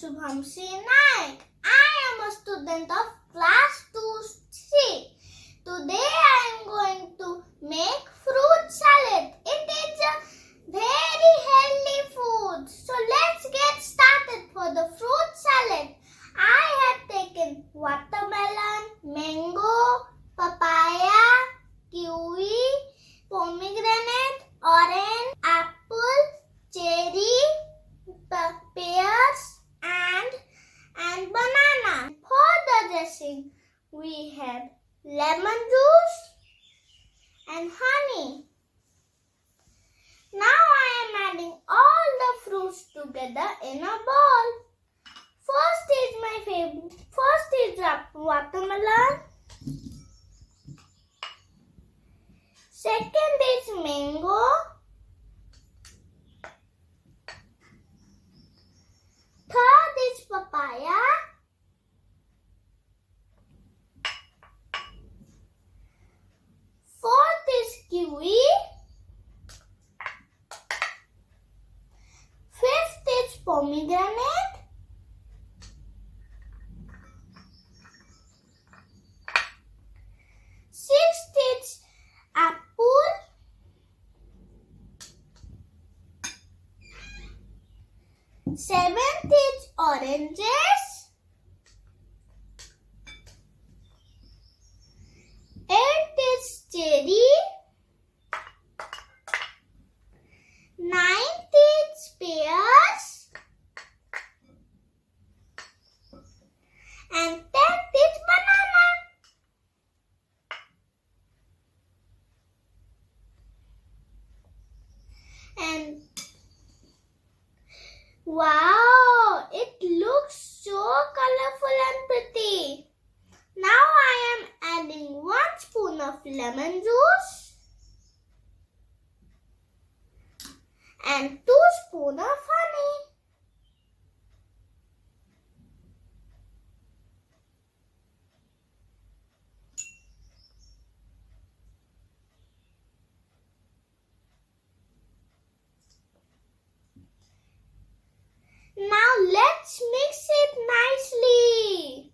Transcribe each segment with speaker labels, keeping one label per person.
Speaker 1: Shubhamshi Naik. I am a student of class 2C. Today I am going to make fruit salad. It is a very healthy food. So let's get started. For the fruit salad, I have taken watermelon, mango, papaya, kiwi, pomegranate, orange, apple, cherry, pears and banana. For the dressing, we have lemon juice and honey. Now I am adding all the fruits together in a bowl. First is my favorite. First is watermelon. Second is mango. Third is papaya. Fourth is kiwi. Fifth is pomegranate. Sixth is apple. Seventh is oranges. Eighth is cherry. Ninth is pears. And 10th is banana. And wow, it looks so colorful and pretty. Now I am adding 1 spoon of lemon juice and 2 spoons of honey. Now let's mix it nicely.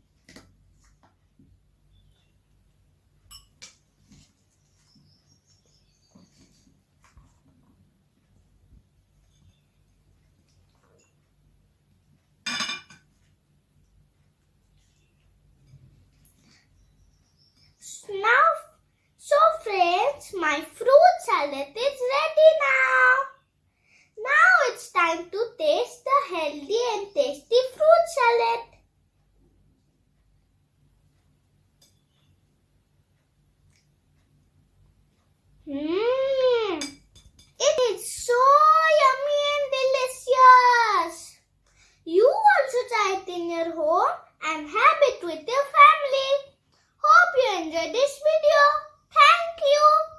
Speaker 1: So friends, my fruit salad is ready now. Now it's time to taste the healthy and tasty fruit salad. It is so yummy and delicious. You also try it in your home and have it with your family. Hope you enjoyed this video. Thank you.